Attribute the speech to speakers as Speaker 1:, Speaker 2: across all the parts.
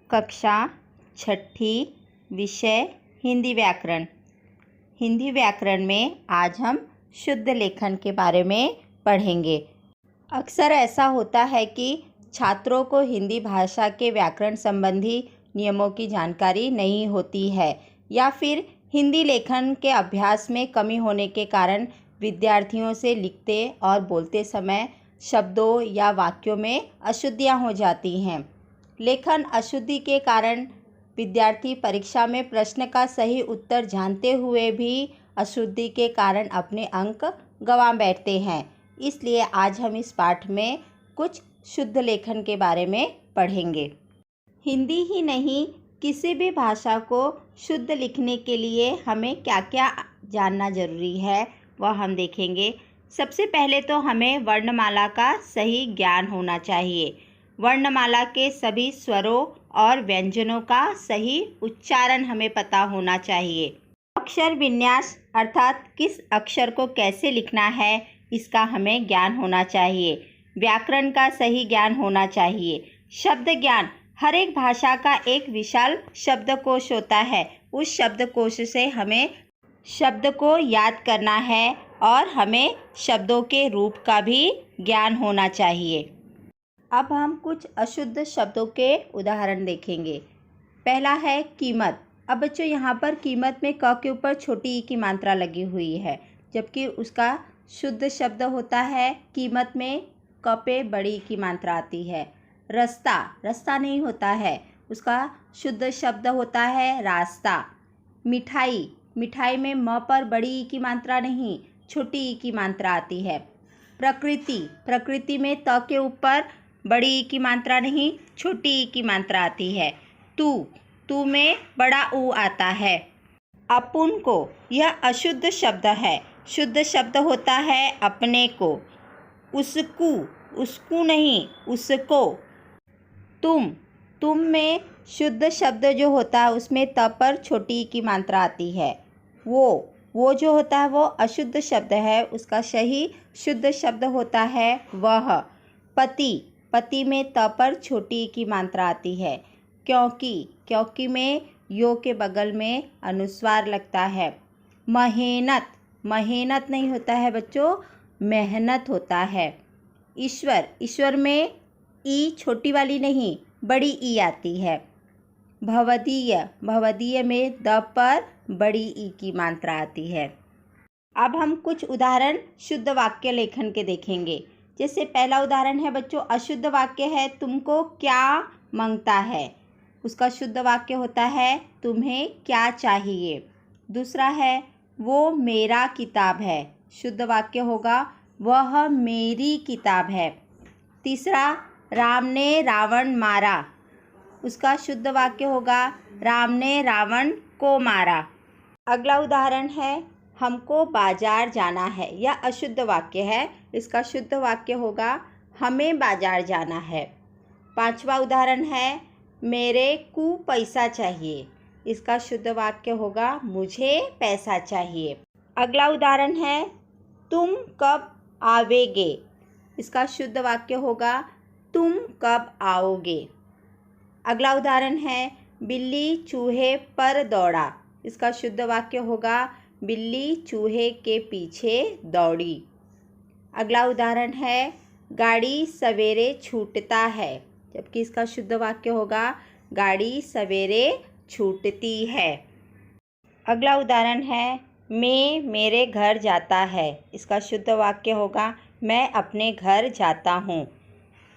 Speaker 1: कक्षा छठी विषय हिंदी व्याकरण। हिंदी व्याकरण में आज हम शुद्ध लेखन के बारे में पढ़ेंगे। अक्सर ऐसा होता है कि छात्रों को हिंदी भाषा के व्याकरण संबंधी नियमों की जानकारी नहीं होती है या फिर हिंदी लेखन के अभ्यास में कमी होने के कारण विद्यार्थियों से लिखते और बोलते समय शब्दों या वाक्यों में अशुद्धियाँ हो जाती हैं। लेखन अशुद्धि के कारण विद्यार्थी परीक्षा में प्रश्न का सही उत्तर जानते हुए भी अशुद्धि के कारण अपने अंक गंवा बैठते हैं। इसलिए आज हम इस पाठ में कुछ शुद्ध लेखन के बारे में पढ़ेंगे। हिंदी ही नहीं, किसी भी भाषा को शुद्ध लिखने के लिए हमें क्या क्या जानना ज़रूरी है वह हम देखेंगे। सबसे पहले तो हमें वर्णमाला का सही ज्ञान होना चाहिए। वर्णमाला के सभी स्वरों और व्यंजनों का सही उच्चारण हमें पता होना चाहिए। अक्षर विन्यास अर्थात किस अक्षर को कैसे लिखना है इसका हमें ज्ञान होना चाहिए। व्याकरण का सही ज्ञान होना चाहिए। शब्द ज्ञान, हर एक भाषा का एक विशाल शब्दकोश होता है। उस शब्दकोश से हमें शब्द को याद करना है और हमें शब्दों के रूप का भी ज्ञान होना चाहिए। अब हम कुछ अशुद्ध शब्दों के उदाहरण देखेंगे। पहला है कीमत। अब बच्चों यहाँ पर कीमत में क के ऊपर छोटी ई की मात्रा लगी हुई है, जबकि उसका शुद्ध शब्द होता है कीमत में क पे बड़ी ई की मात्रा आती है। रास्ता, रास्ता नहीं होता है, उसका शुद्ध शब्द होता है रास्ता। मिठाई, मिठाई में म पर बड़ी ई की मात्रा नहीं, छोटी ई की मात्रा आती है। प्रकृति, प्रकृति में त के ऊपर बड़ी ई की मात्रा नहीं, छोटी ई की मात्रा आती है। तू, तू में बड़ा ऊ आता है। अपुन को, यह अशुद्ध शब्द है। शुद्ध शब्द होता है अपने को। उसकू, उसकू नहीं, उसको। तुम, तुम में शुद्ध शब्द जो होता है उसमें त पर छोटी ई की मात्रा आती है। वो जो होता है वो अशुद्ध शब्द है, उसका सही शुद्ध शब्द होता है वह। पति, पति में त पर छोटी ई की मात्रा आती है। क्योंकि, क्योंकि में यो के बगल में अनुस्वार लगता है। मेहनत, मेहनत नहीं होता है बच्चों, मेहनत होता है। ईश्वर, ईश्वर में ई छोटी वाली नहीं, बड़ी ई आती है। भवदीय, भवदीय में द पर बड़ी ई की मात्रा आती है। अब हम कुछ उदाहरण शुद्ध वाक्य लेखन के देखेंगे। जैसे पहला उदाहरण है बच्चों, अशुद्ध वाक्य है तुमको क्या मांगता है। उसका शुद्ध वाक्य होता है तुम्हें क्या चाहिए। दूसरा है वो मेरा किताब है। शुद्ध वाक्य होगा वह मेरी किताब है। तीसरा, राम ने रावण मारा। उसका शुद्ध वाक्य होगा राम ने रावण को मारा। अगला उदाहरण है हमको बाजार जाना है। यह अशुद्ध वाक्य है, इसका शुद्ध वाक्य होगा हमें बाजार जाना है। पांचवा उदाहरण है मेरे को पैसा चाहिए। इसका शुद्ध वाक्य होगा मुझे पैसा चाहिए। अगला उदाहरण है तुम कब आवेगे। इसका शुद्ध वाक्य होगा तुम कब आओगे। अगला उदाहरण है बिल्ली चूहे पर दौड़ा। इसका शुद्ध वाक्य होगा बिल्ली चूहे के पीछे दौड़ी। अगला उदाहरण है गाड़ी सवेरे छूटता है, जबकि इसका शुद्ध वाक्य होगा गाड़ी सवेरे छूटती है। अगला उदाहरण है मैं मेरे घर जाता है। इसका शुद्ध वाक्य होगा मैं अपने घर जाता हूँ।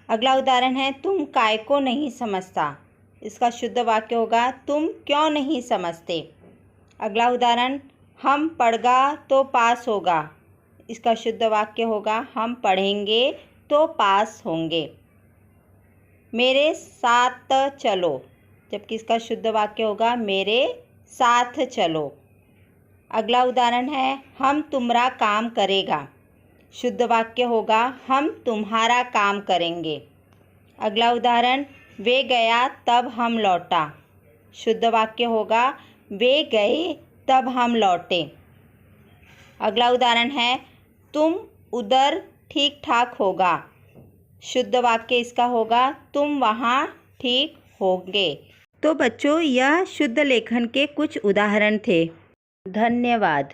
Speaker 1: अगला उदाहरण है तुम काय को नहीं समझता। इसका शुद्ध वाक्य होगा तुम क्यों नहीं समझते। अगला उदाहरण हम पढ़गा तो पास होगा। इसका शुद्ध वाक्य होगा हम पढ़ेंगे तो पास होंगे। मेरे साथ चलो, जबकि इसका शुद्ध वाक्य होगा मेरे साथ चलो। अगला उदाहरण है हम तुम्हारा काम करेगा। शुद्ध वाक्य होगा हम तुम्हारा काम करेंगे। अगला उदाहरण वे गया तब हम लौटा। शुद्ध वाक्य होगा वे गए तब हम लौटे। अगला उदाहरण है तुम उधर ठीक ठाक होगा। शुद्ध वाक्य इसका होगा तुम वहाँ ठीक होंगे। तो बच्चों, यह शुद्ध लेखन के कुछ उदाहरण थे। धन्यवाद।